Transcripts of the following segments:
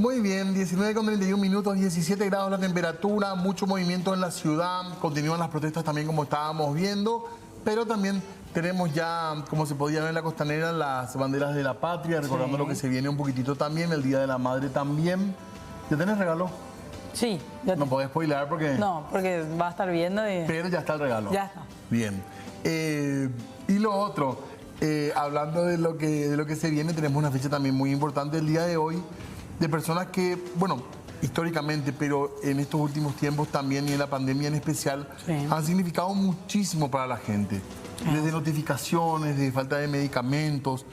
Muy bien, 19:31, 17 grados la temperatura, mucho movimiento en la ciudad, continúan las protestas también como estábamos viendo, pero también tenemos ya, como se podía ver en la costanera, las banderas de la patria, recordando lo que se viene un poquitito también, el Día de la Madre también. ¿Ya tenés regalo? Sí. Ya no podés spoiler porque... No, porque va a estar viendo y... Pero ya está el regalo. Ya está. Bien. Y lo otro, hablando de lo que se viene, tenemos una fecha también muy importante el día de hoy, de personas que, bueno, históricamente, pero en estos últimos tiempos también y en la pandemia en especial, han significado muchísimo para la gente. Desde notificaciones, de falta de medicamentos,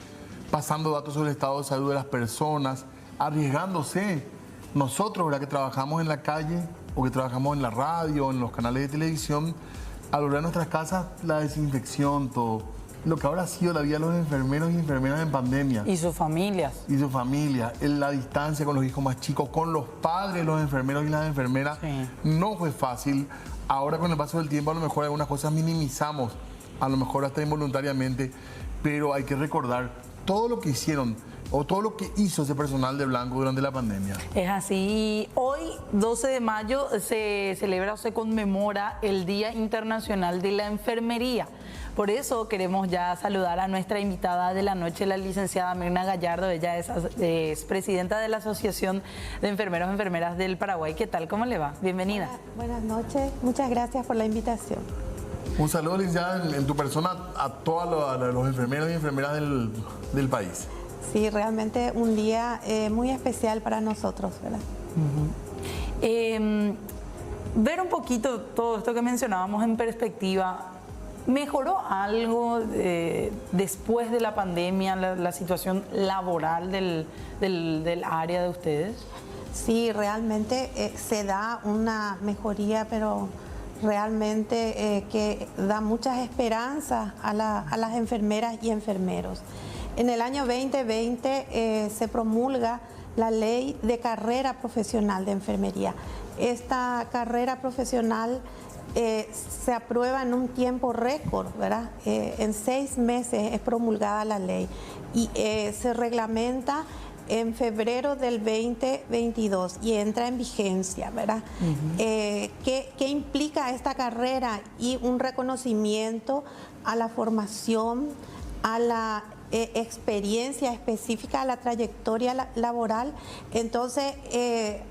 pasando datos sobre el estado de salud de las personas, arriesgándose. Nosotros, ¿verdad?, que trabajamos en la calle o que trabajamos en la radio, en los canales de televisión, a lograr en nuestras casas la desinfección, todo. Lo que ahora ha sido la vida de los enfermeros y enfermeras en pandemia. Y sus familias. Y sus familias, en la distancia con los hijos más chicos, con los padres, los enfermeros y las enfermeras. No fue fácil. Ahora con el paso del tiempo a lo mejor algunas cosas minimizamos, a lo mejor hasta involuntariamente, pero hay que recordar todo lo que hicieron o todo lo que hizo ese personal de blanco durante la pandemia. Es así. Hoy, 12 de mayo, se celebra o se conmemora el Día Internacional de la Enfermería. Por eso queremos ya saludar a nuestra invitada de la noche, la licenciada Mirna Gallardo. Ella es presidenta de la Asociación de Enfermeros y Enfermeras del Paraguay. ¿Qué tal? ¿Cómo le va? Bienvenida. Buenas noches. Muchas gracias por la invitación. Un saludo, licenciada, en tu persona a todos los enfermeros y enfermeras del país. Sí, realmente un día muy especial para nosotros, ¿verdad? Ver un poquito todo esto que mencionábamos en perspectiva. ¿Mejoró algo después de la pandemia, la situación laboral del área de ustedes? Sí, realmente se da una mejoría, pero realmente que da muchas esperanzas a las enfermeras y enfermeros. En el año 2020 se promulga la ley de carrera profesional de enfermería. Esta carrera profesional se aprueba en un tiempo récord, ¿verdad? En 6 meses es promulgada la ley y se reglamenta en febrero del 2022 y entra en vigencia, ¿verdad? ¿Qué implica esta carrera? Y un reconocimiento a la formación, a la experiencia específica, a la trayectoria laboral. Entonces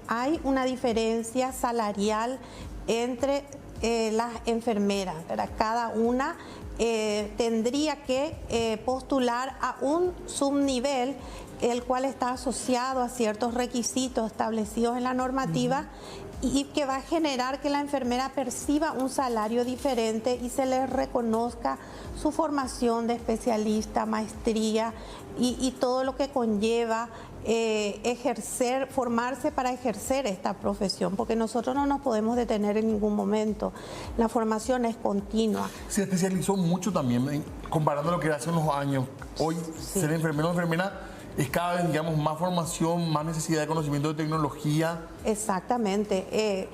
hay una diferencia salarial entre las enfermeras, ¿verdad? Cada una tendría que postular a un subnivel, el cual está asociado a ciertos requisitos establecidos en la normativa y que va a generar que la enfermera perciba un salario diferente y se le reconozca su formación de especialista, maestría y todo lo que conlleva formarse para ejercer esta profesión, porque nosotros no nos podemos detener en ningún momento. La formación es continua. Se especializó mucho también, comparando lo que era hace unos años. Hoy ser enfermero o enfermera es cada vez, digamos, más formación, más necesidad de conocimiento de tecnología. Exactamente.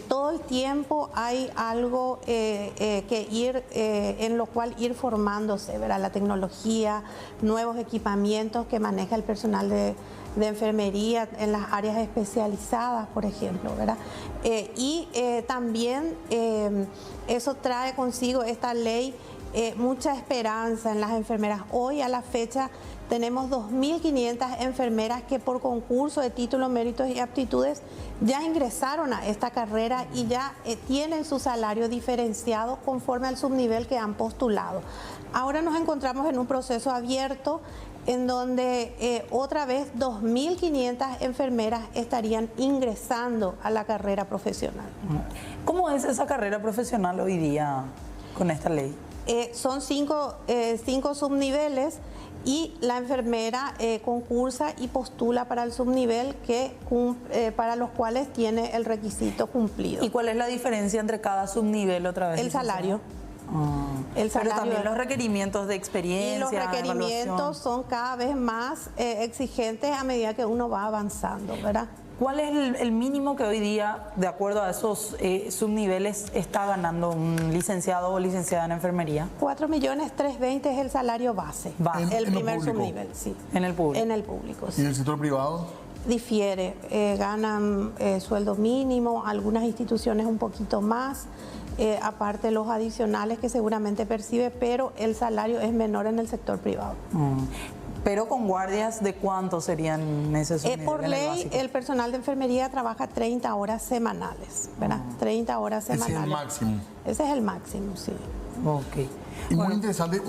Todo el tiempo hay algo en lo cual ir formándose, ¿verdad? La tecnología, nuevos equipamientos que maneja el personal de enfermería en las áreas especializadas, por ejemplo, ¿verdad? También eso trae consigo esta ley mucha esperanza en las enfermeras. Hoy a la fecha tenemos 2.500 enfermeras que por concurso de títulos, méritos y aptitudes ya ingresaron a esta carrera y ya tienen su salario diferenciado conforme al subnivel que han postulado. Ahora nos encontramos en un proceso abierto en donde otra vez 2.500 enfermeras estarían ingresando a la carrera profesional. ¿Cómo es esa carrera profesional hoy día con esta ley? Son cinco subniveles y la enfermera concursa y postula para el subnivel para los cuales tiene el requisito cumplido. ¿Y cuál es la diferencia entre cada subnivel otra vez? El salario. El salario. Pero también los requerimientos de experiencia. Y los requerimientos son cada vez más exigentes a medida que uno va avanzando, ¿verdad? ¿Cuál es el mínimo que hoy día, de acuerdo a esos subniveles, está ganando un licenciado o licenciada en enfermería? 4.320.000 es el salario base. El primer subnivel, sí. ¿En el público? En el público, sí. ¿Y en el sector privado? difiere, ganan sueldo mínimo, algunas instituciones un poquito más, aparte los adicionales que seguramente percibe, pero el salario es menor en el sector privado. Pero con guardias, ¿de cuánto serían necesarios? Por ley, el personal de enfermería trabaja 30 horas semanales, ¿verdad? 30 horas semanales. Ese es el máximo. Ese es el máximo, sí. Ok. Y muy interesante,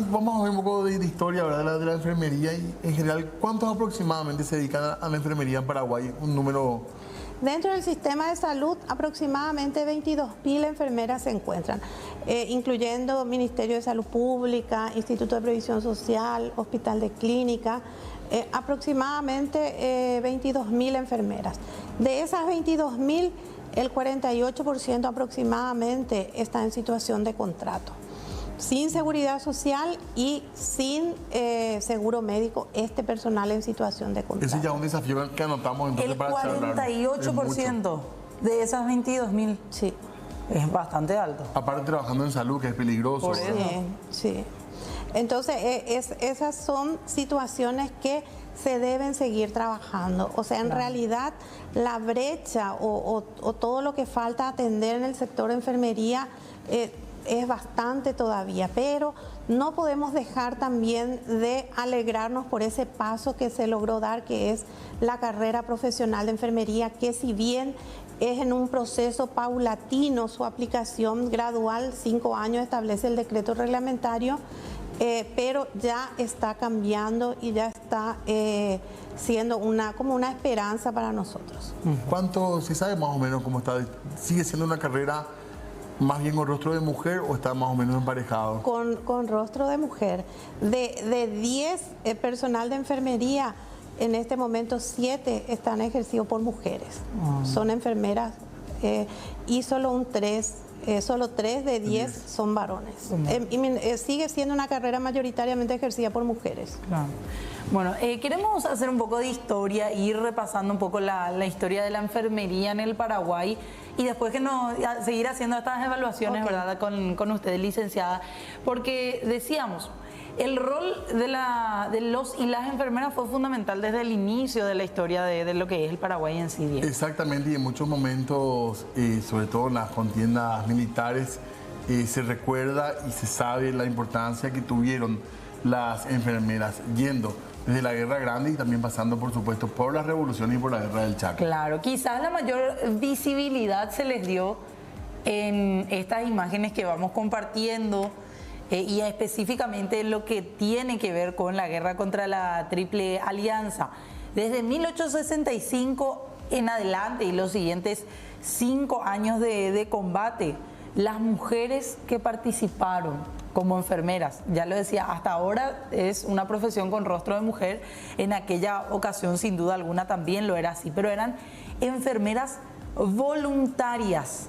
vamos a ver un poco de historia, ¿verdad? De la enfermería y en general, ¿cuántos aproximadamente se dedican a la enfermería en Paraguay? Un número... Dentro del sistema de salud, aproximadamente 22.000 enfermeras se encuentran, incluyendo Ministerio de Salud Pública, Instituto de Previsión Social, Hospital de Clínica, aproximadamente 22.000 enfermeras. De esas 22.000, el 48% aproximadamente está en situación de contrato, sin seguridad social y sin seguro médico, este personal en situación de contrato. Ese ya es un desafío que anotamos entonces El para charlar. 48% de esas 22.000. Sí. Es bastante alto. Aparte trabajando en salud, que es peligroso. Por eso. Sí, sí. Entonces, esas son situaciones que se deben seguir trabajando. O sea, en realidad, la brecha o todo lo que falta atender en el sector de enfermería es bastante todavía, pero no podemos dejar también de alegrarnos por ese paso que se logró dar, que es la carrera profesional de enfermería, que si bien es en un proceso paulatino su aplicación gradual, 5 años establece el decreto reglamentario, pero ya está cambiando y ya está siendo como una esperanza para nosotros. ¿Cuánto, si sabe más o menos cómo está? ¿Sigue siendo una carrera más bien con rostro de mujer o está más o menos emparejado? Con rostro de mujer. De 10 personal de enfermería, en este momento 7 están ejercidos por mujeres. Son enfermeras y solo 3 de 10 son varones. Sigue siendo una carrera mayoritariamente ejercida por mujeres. Claro. Bueno, queremos hacer un poco de historia, ir repasando un poco la historia de la enfermería en el Paraguay y después seguir haciendo estas evaluaciones, Okay. ¿verdad? Con usted, licenciada, porque decíamos, el rol de los y las enfermeras fue fundamental desde el inicio de la historia de lo que es el Paraguay en sí. Exactamente, y en muchos momentos, sobre todo en las contiendas militares, se recuerda y se sabe la importancia que tuvieron las enfermeras yendo desde la Guerra Grande y también pasando, por supuesto, por la Revolución y por la Guerra del Chaco. Claro, quizás la mayor visibilidad se les dio en estas imágenes que vamos compartiendo y específicamente lo que tiene que ver con la guerra contra la Triple Alianza. Desde 1865 en adelante y los siguientes 5 años de combate, las mujeres que participaron como enfermeras, ya lo decía, hasta ahora es una profesión con rostro de mujer, en aquella ocasión sin duda alguna también lo era así, pero eran enfermeras voluntarias,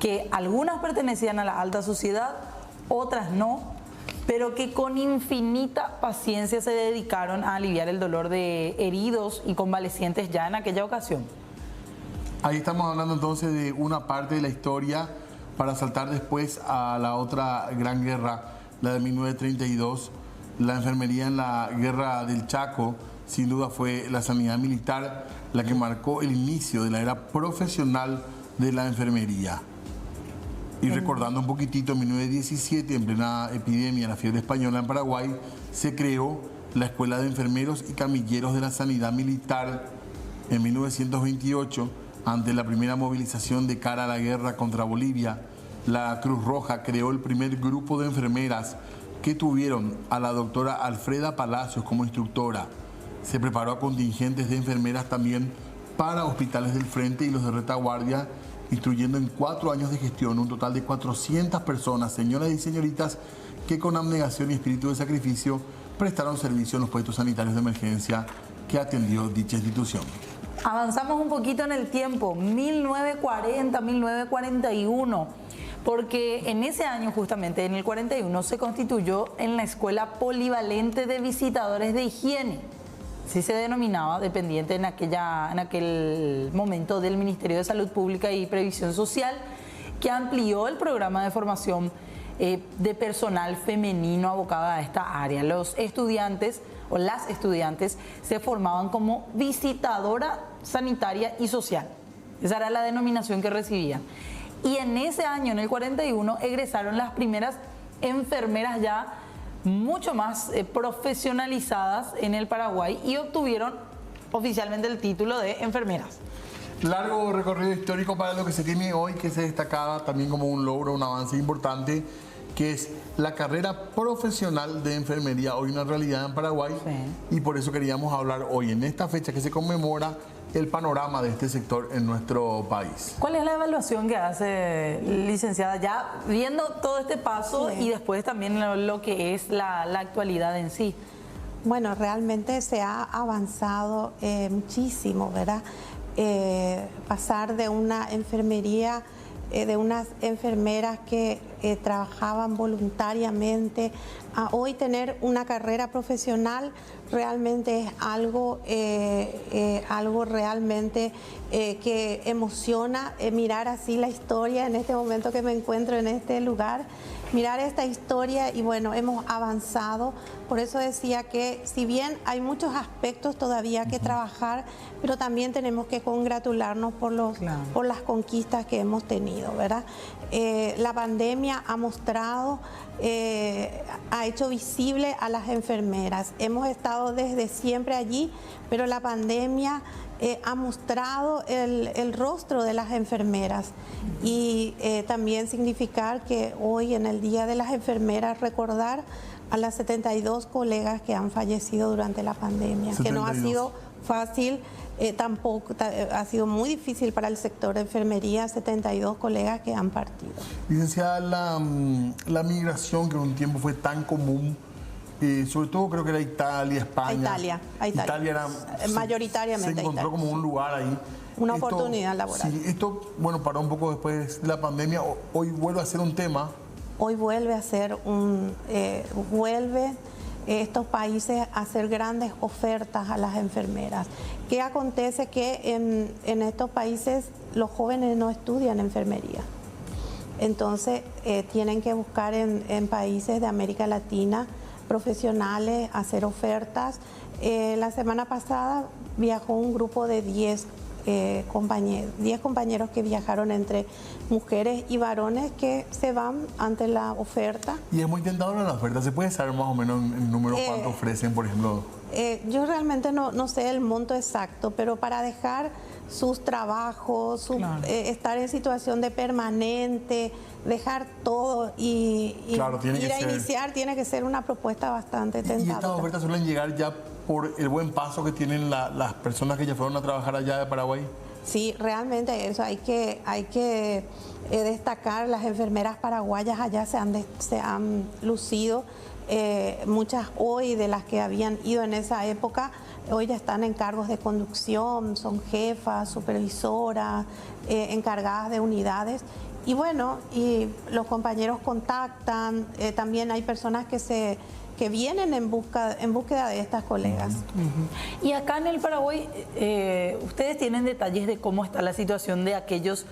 que algunas pertenecían a la alta sociedad, otras no, pero que con infinita paciencia se dedicaron a aliviar el dolor de heridos y convalecientes ya en aquella ocasión. Ahí estamos hablando entonces de una parte de la historia para saltar después a la otra gran guerra, la de 1932. La enfermería en la Guerra del Chaco, sin duda fue la sanidad militar la que marcó el inicio de la era profesional de la enfermería. Y recordando un poquitito, en 1917, en plena epidemia de la fiebre española en Paraguay, se creó la Escuela de Enfermeros y Camilleros de la Sanidad Militar. En 1928, ante la primera movilización de cara a la guerra contra Bolivia, la Cruz Roja creó el primer grupo de enfermeras que tuvieron a la doctora Alfreda Palacios como instructora. Se preparó a contingentes de enfermeras también para hospitales del frente y los de retaguardia, instruyendo en 4 años de gestión un total de 400 personas, señoras y señoritas, que con abnegación y espíritu de sacrificio prestaron servicio en los puestos sanitarios de emergencia que atendió dicha institución. Avanzamos un poquito en el tiempo, 1940, 1941, porque en ese año justamente, en el 41, se constituyó en la Escuela Polivalente de Visitadores de Higiene. Sí se denominaba, dependiente en aquel momento del Ministerio de Salud Pública y Previsión Social, que amplió el programa de formación de personal femenino abocado a esta área. Los estudiantes o las estudiantes se formaban como visitadora sanitaria y social. Esa era la denominación que recibían. Y en ese año, en el 41, egresaron las primeras enfermeras ya mucho más profesionalizadas en el Paraguay y obtuvieron oficialmente el título de enfermeras. Largo recorrido histórico para lo que se tiene hoy, que se destacaba también como un logro, un avance importante, que es la carrera profesional de enfermería, hoy una realidad en Paraguay. Sí. Y por eso queríamos hablar hoy, en esta fecha que se conmemora el panorama de este sector en nuestro país. ¿Cuál es la evaluación que hace, licenciada, ya viendo todo este paso y después también lo que es la actualidad en sí? Bueno, realmente se ha avanzado muchísimo, ¿verdad? Pasar de una enfermería, de unas enfermeras que trabajaban voluntariamente, a hoy tener una carrera profesional realmente es algo realmente que emociona. Mirar así la historia en este momento que me encuentro en este lugar, mirar esta historia y bueno, hemos avanzado. Por eso decía que si bien hay muchos aspectos todavía que trabajar, pero también tenemos que congratularnos por las conquistas que hemos tenido, ¿verdad? La pandemia ha mostrado, ha hecho visible a las enfermeras. Hemos estado desde siempre allí, pero la pandemia ha mostrado el rostro de las enfermeras y también significar que hoy en el Día de las Enfermeras recordar a las 72 colegas que han fallecido durante la pandemia, 72. Que no ha sido fácil, tampoco ha sido muy difícil para el sector de enfermería, 72 colegas que han partido. Licenciada, la migración que en un tiempo fue tan común, sobre todo creo que era Italia, España. Italia era mayoritariamente. Se encontró como un lugar ahí. Una oportunidad laboral. Sí, esto, bueno, paró un poco después de la pandemia. Hoy vuelve a ser un tema. Hoy vuelve a ser estos países a hacer grandes ofertas a las enfermeras. ¿Qué acontece? Que en estos países los jóvenes no estudian enfermería. Entonces tienen que buscar en países de América Latina profesionales, hacer ofertas. La semana pasada viajó un grupo de 10 compañeros que viajaron entre mujeres y varones que se van ante la oferta. Y es muy tentadora la oferta. ¿Se puede saber más o menos en números cuánto ofrecen, por ejemplo? Yo realmente no sé el monto exacto, pero para dejar sus trabajos, estar en situación de permanente, dejar todo y claro, ir a iniciar, tiene que ser una propuesta bastante tentadora. ¿Y estas ofertas suelen llegar ya por el buen paso que tienen las personas que ya fueron a trabajar allá de Paraguay? Sí, realmente eso hay que destacar. Las enfermeras paraguayas allá se han lucido. Muchas hoy de las que habían ido en esa época, hoy ya están en cargos de conducción, son jefas, supervisoras, encargadas de unidades. Y bueno, y los compañeros contactan, también hay personas que vienen en búsqueda de estas colegas. Y acá en el Paraguay, ¿ustedes tienen detalles de cómo está la situación de aquellos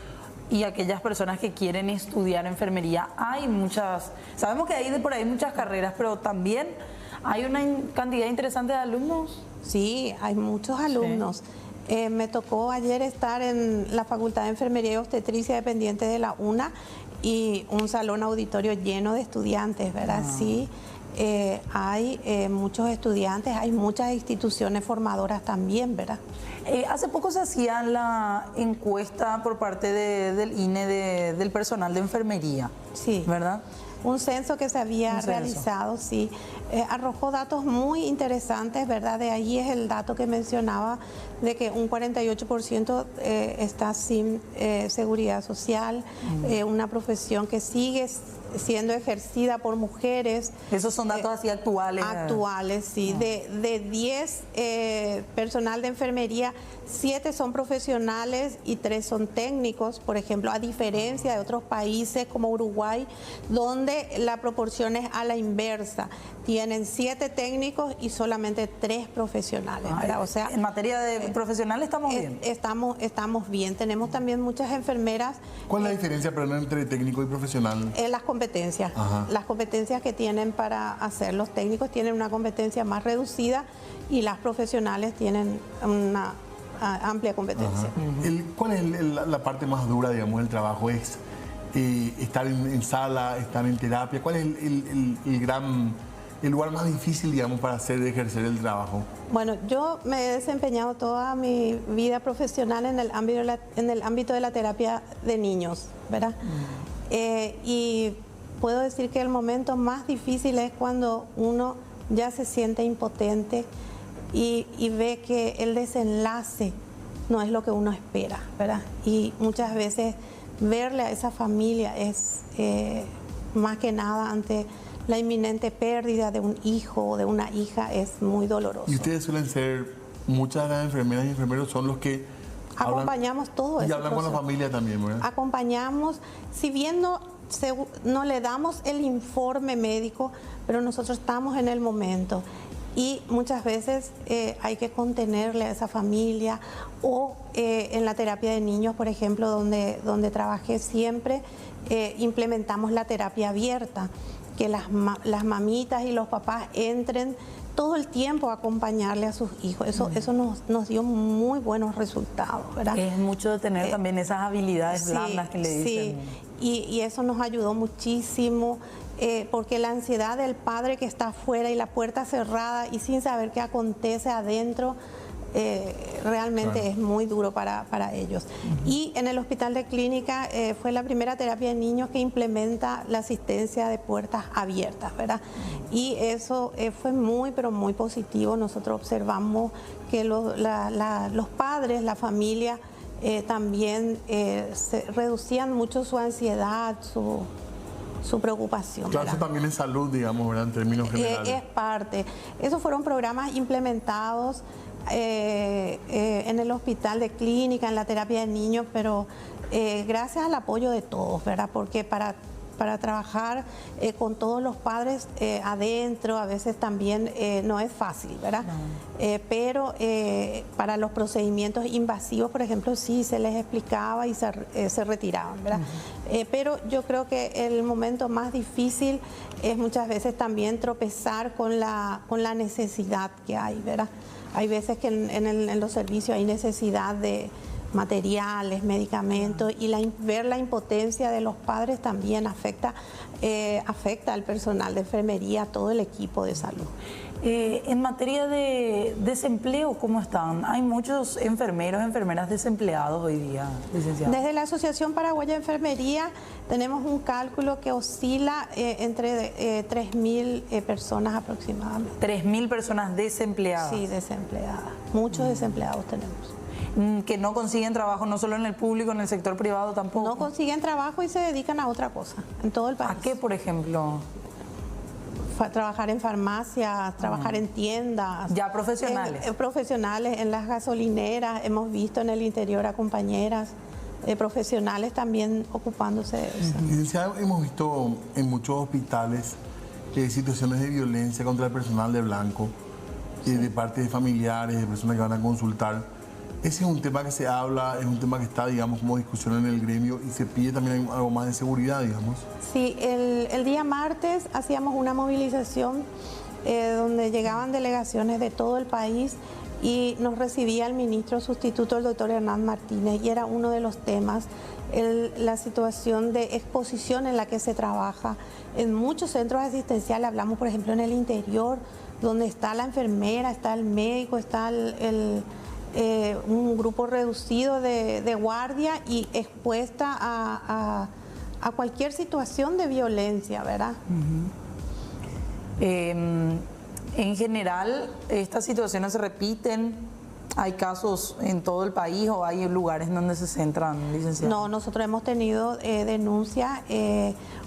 y aquellas personas que quieren estudiar enfermería? Hay muchas, sabemos que hay por ahí muchas carreras, pero también hay una cantidad interesante de alumnos. Sí, hay muchos alumnos. Sí. Me tocó ayer estar en la Facultad de Enfermería y Obstetricia dependiente de la UNA y un salón auditorio lleno de estudiantes, ¿verdad? Sí. Hay muchos estudiantes, hay muchas instituciones formadoras también, ¿verdad? Hace poco se hacía la encuesta por parte del INE del personal de enfermería, sí, ¿verdad? Un censo que se había realizado, sí, arrojó datos muy interesantes, ¿verdad? De ahí es el dato que mencionaba de que un 48% está sin seguridad social, una profesión que sigue siendo ejercida por mujeres. Esos son datos así actuales. Actuales, sí. De 10 personal de enfermería, 7 son profesionales y 3 son técnicos, por ejemplo, a diferencia de otros países como Uruguay, donde la proporción es a la inversa. Tienen 7 técnicos y solamente 3 profesionales, ¿verdad? O sea, en materia de profesionales estamos bien. Estamos bien. Tenemos también muchas enfermeras. ¿Cuál es la diferencia entre técnico y profesional? Las competencias competencias. Ajá. Las competencias que tienen para hacer los técnicos tienen una competencia más reducida y las profesionales tienen una amplia competencia. ¿Cuál es la parte más dura, digamos, del trabajo? ¿Es estar en sala, estar en terapia? ¿Cuál es el lugar más difícil, digamos, para ejercer el trabajo? Bueno, yo me he desempeñado toda mi vida profesional en el ámbito de la terapia de niños, ¿verdad? Y puedo decir que el momento más difícil es cuando uno ya se siente impotente y ve que el desenlace no es lo que uno espera, ¿verdad? Y muchas veces verle a esa familia es más que nada ante la inminente pérdida de un hijo o de una hija es muy doloroso. Y ustedes suelen ser, muchas de las enfermeras y enfermeros son los que acompañamos todo eso. Y hablan con la familia también, ¿verdad? Acompañamos, si bien no le damos el informe médico, pero nosotros estamos en el momento. Y muchas veces hay que contenerle a esa familia o en la terapia de niños, por ejemplo, donde trabajé siempre, implementamos la terapia abierta, que las mamitas y los papás entren todo el tiempo a acompañarle a sus hijos. Eso nos dio muy buenos resultados, ¿verdad? Es mucho de tener también esas habilidades blandas que le dicen. Sí, y eso nos ayudó muchísimo. Porque la ansiedad del padre que está afuera y la puerta cerrada y sin saber qué acontece adentro, realmente es muy duro para ellos. Y en el hospital de clínica fue la primera terapia de niños que implementa la asistencia de puertas abiertas, ¿verdad? Y eso fue muy, pero muy positivo. Nosotros observamos que los padres, la familia, también se reducían mucho su ansiedad, su preocupación. Claro, ¿verdad? eso también es salud, digamos, ¿verdad? En términos generales. Es parte. Esos fueron programas implementados en el hospital de clínica, en la terapia de niños, pero gracias al apoyo de todos, ¿verdad? Porque para trabajar con todos los padres adentro, a veces también no es fácil, ¿verdad? No. Pero para los procedimientos invasivos, por ejemplo, sí se les explicaba y se retiraban, ¿verdad? Pero yo creo que el momento más difícil es muchas veces también tropezar con la necesidad que hay, ¿verdad? Hay veces que en los servicios hay necesidad de materiales, medicamentos, y ver la impotencia de los padres también afecta al personal de enfermería, a todo el equipo de salud. En materia de desempleo, ¿cómo están? Hay muchos enfermeros, enfermeras desempleados hoy día, licenciada. Desde la Asociación Paraguaya de Enfermería tenemos un cálculo que oscila entre 3.000 personas aproximadamente. 3.000 personas desempleadas. Sí, desempleadas. Muchos desempleados tenemos. Que no consiguen trabajo, no solo en el público, en el sector privado tampoco. No consiguen trabajo y se dedican a otra cosa, en todo el país. ¿A qué, por ejemplo? Trabajar en farmacias, trabajar en tiendas. Ya profesionales. Profesionales, en las gasolineras, hemos visto en el interior a compañeras profesionales también ocupándose de eso. Licenciada, hemos visto en muchos hospitales situaciones de violencia contra el personal de blanco, de parte de familiares, de personas que van a consultar. Ese es un tema que se habla, es un tema que está, digamos, como discusión en el gremio y se pide también algo más de seguridad, digamos. Sí, el día martes hacíamos una movilización donde llegaban delegaciones de todo el país y nos recibía el ministro sustituto, el doctor Hernán Martínez, y era uno de los temas, la situación de exposición en la que se trabaja. En muchos centros asistenciales, hablamos por ejemplo en el interior, donde está la enfermera, está el médico, está un grupo reducido de guardia y expuesta a cualquier situación de violencia, ¿verdad? En general, ¿estas situaciones se repiten? ¿Hay casos en todo el país o hay lugares donde se centran, licenciada? No, nosotros hemos tenido denuncias.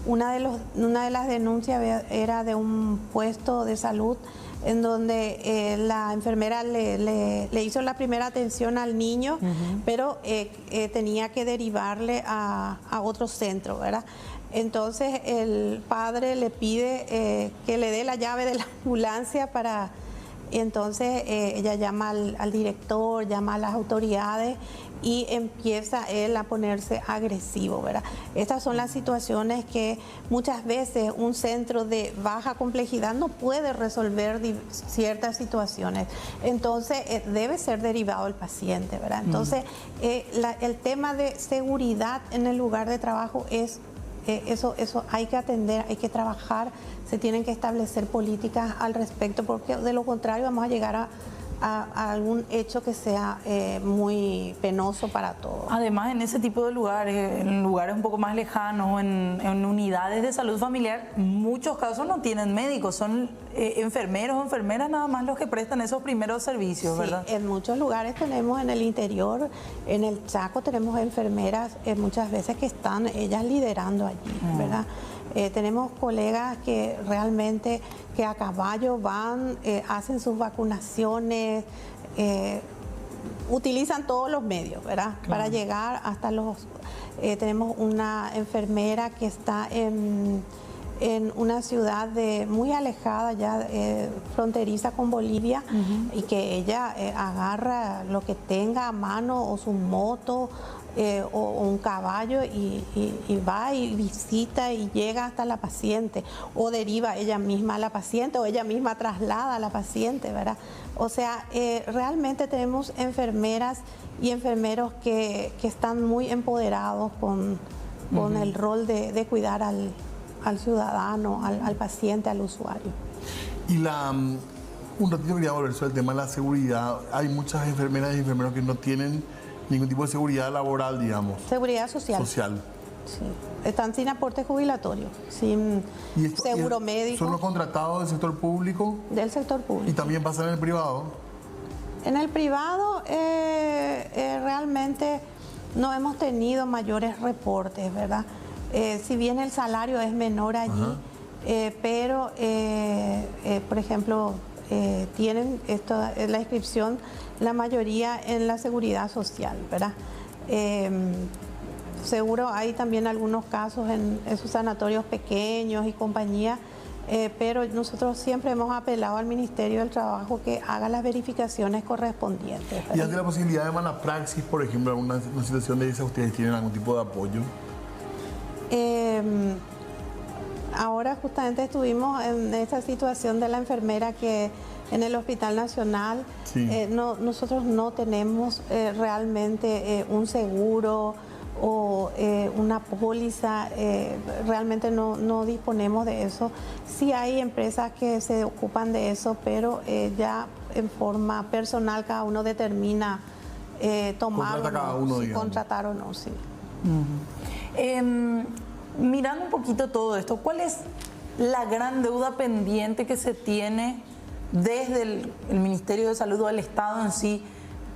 Una de las denuncias era de un puesto de salud en donde la enfermera le hizo la primera atención al niño, pero tenía que derivarle a otro centro, ¿verdad? Entonces el padre le pide que le dé la llave de la ambulancia para Entonces ella llama al director, llama a las autoridades y empieza él a ponerse agresivo, ¿verdad? Estas son las situaciones que muchas veces un centro de baja complejidad no puede resolver ciertas situaciones. Entonces debe ser derivado el paciente, ¿verdad? Entonces el tema de seguridad en el lugar de trabajo es eso hay que atender, hay que trabajar, se tienen que establecer políticas al respecto, porque de lo contrario vamos a llegar a algún hecho que sea muy penoso para todos. Además, en ese tipo de lugares, en lugares un poco más lejanos, en unidades de salud familiar, muchos casos no tienen médicos, son enfermeros o enfermeras nada más los que prestan esos primeros servicios, ¿verdad? Sí, en muchos lugares tenemos en el interior, en el Chaco tenemos enfermeras muchas veces que están ellas liderando allí, ¿verdad? Tenemos colegas que realmente que a caballo van, hacen sus vacunaciones, utilizan todos los medios, ¿verdad? Claro. Para llegar hasta los... tenemos una enfermera que está en una ciudad muy alejada, ya fronteriza con Bolivia, y que ella agarra lo que tenga a mano o su moto o un caballo y va y visita y llega hasta la paciente, o deriva ella misma a la paciente, o ella misma traslada a la paciente, ¿verdad? O sea, realmente tenemos enfermeras y enfermeros que están muy empoderados con el rol de cuidar al ciudadano, al paciente, al usuario. Y un ratito quería volver sobre el tema de la seguridad. Hay muchas enfermeras y enfermeros que no tienen ningún tipo de seguridad laboral, digamos. Seguridad social. Social. Sí. Están sin aporte jubilatorio, sin seguro médico. ¿Son los contratados del sector público? Del sector público. ¿Y también pasa en el privado? En el privado realmente no hemos tenido mayores reportes, ¿verdad? Si bien el salario es menor allí, pero, por ejemplo, tienen la inscripción, la mayoría en la seguridad social, ¿verdad? Seguro hay también algunos casos en esos sanatorios pequeños y compañía, pero nosotros siempre hemos apelado al Ministerio del Trabajo que haga las verificaciones correspondientes, ¿verdad? ¿Y ante la posibilidad de mala praxis, por ejemplo, en una situación de esa, ustedes tienen algún tipo de apoyo? Ahora justamente estuvimos en esta situación de la enfermera que en el Hospital Nacional, sí. Nosotros no tenemos realmente un seguro o una póliza, realmente no disponemos de eso. Sí hay empresas que se ocupan de eso, pero ya en forma personal cada uno determina tomar o no, si contratar o no, sí. Mirando un poquito todo esto, ¿cuál es la gran deuda pendiente que se tiene desde el Ministerio de Salud o el Estado en sí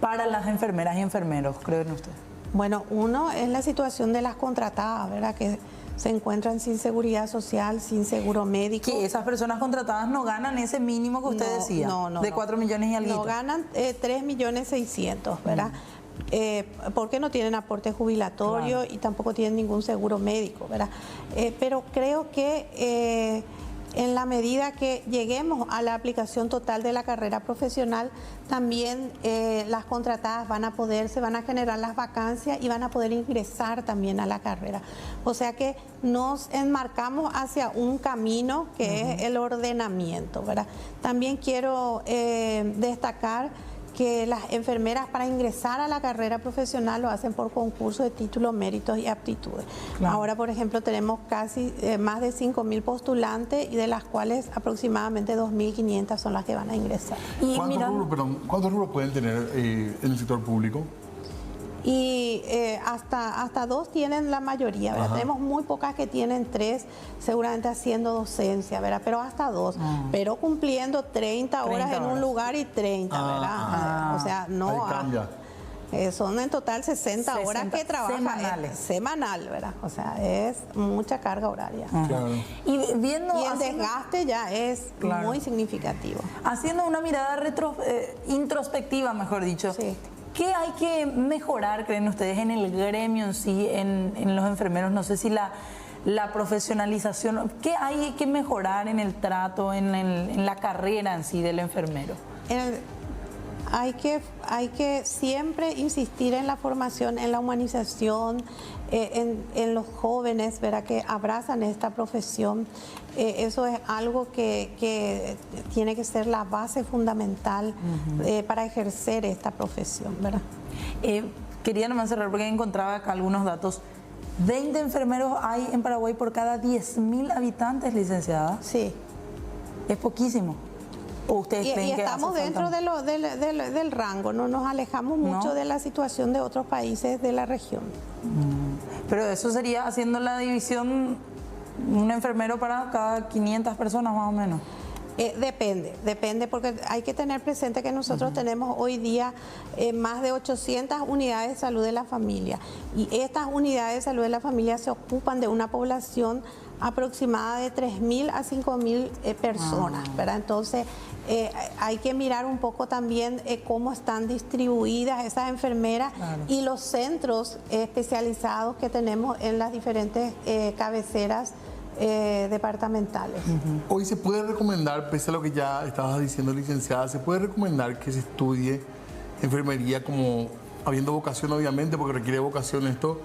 para las enfermeras y enfermeros, creen ustedes? Bueno, uno es la situación de las contratadas, ¿verdad? Que se encuentran sin seguridad social, sin seguro médico. Que esas personas contratadas no ganan ese mínimo que usted decía, de 4 millones y algo. No ganan 3.600.000, ¿verdad? Porque no tienen aporte jubilatorio, claro, y tampoco tienen ningún seguro médico, ¿verdad? Pero creo que en la medida que lleguemos a la aplicación total de la carrera profesional, también las contratadas se van a generar las vacancias y van a poder ingresar también a la carrera. O sea que nos enmarcamos hacia un camino que es el ordenamiento, ¿verdad? También quiero destacar que las enfermeras para ingresar a la carrera profesional lo hacen por concurso de títulos, méritos y aptitudes. Claro. Ahora, por ejemplo, tenemos casi más de 5.000 postulantes y de las cuales aproximadamente 2.500 son las que van a ingresar. ¿Cuántos rubros pueden tener en el sector público? Y hasta 2 tienen la mayoría, ¿verdad? Tenemos muy pocas que tienen 3, seguramente haciendo docencia, ¿verdad? Pero hasta 2, pero cumpliendo 30 horas en un lugar y 30, ¿verdad? O sea, no... son en total 60 horas que trabajan semanal, ¿verdad? O sea, es mucha carga horaria. Claro. Y el desgaste ya es muy significativo. Haciendo una mirada introspectiva, mejor dicho. Sí. ¿Qué hay que mejorar, creen ustedes, en el gremio en sí, en los enfermeros? No sé si la profesionalización, ¿qué hay que mejorar en el trato, en la carrera en sí del enfermero? Hay que siempre insistir en la formación, en la humanización, en los jóvenes, ¿verdad?, que abrazan esta profesión. Eso es algo que tiene que ser la base fundamental para ejercer esta profesión, ¿verdad? Quería nomás cerrar porque encontraba acá algunos datos. 20 enfermeros hay en Paraguay por cada 10.000 habitantes, licenciada. Sí. Es poquísimo. ¿O ustedes creen que estamos dentro del rango, no nos alejamos mucho de la situación de otros países de la región. Pero eso sería haciendo la división, un enfermero para cada 500 personas más o menos. Depende, porque hay que tener presente que nosotros tenemos hoy día más de 800 unidades de salud de la familia, y estas unidades de salud de la familia se ocupan de una población aproximada de 3.000 a 5.000 personas, ¿verdad? Entonces hay que mirar un poco también cómo están distribuidas esas enfermeras, claro, y los centros especializados que tenemos en las diferentes cabeceras departamentales. Hoy se puede recomendar, pese a lo que ya estabas diciendo, licenciada, se puede recomendar que se estudie enfermería como habiendo vocación, obviamente, porque requiere vocación esto.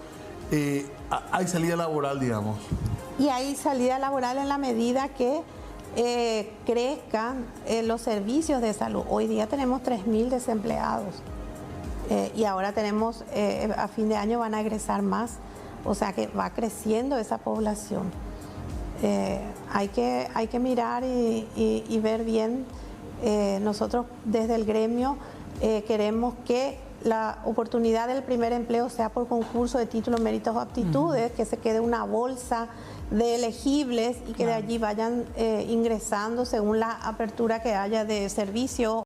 Hay salida laboral, digamos. Y hay salida laboral en la medida que crezcan los servicios de salud. Hoy día tenemos 3.000 desempleados y ahora tenemos, a fin de año van a egresar más, o sea que va creciendo esa población. Hay que mirar y ver bien. Nosotros desde el gremio queremos que la oportunidad del primer empleo sea por concurso de títulos, méritos o aptitudes, que se quede una bolsa de elegibles y que de allí vayan ingresando según la apertura que haya de servicio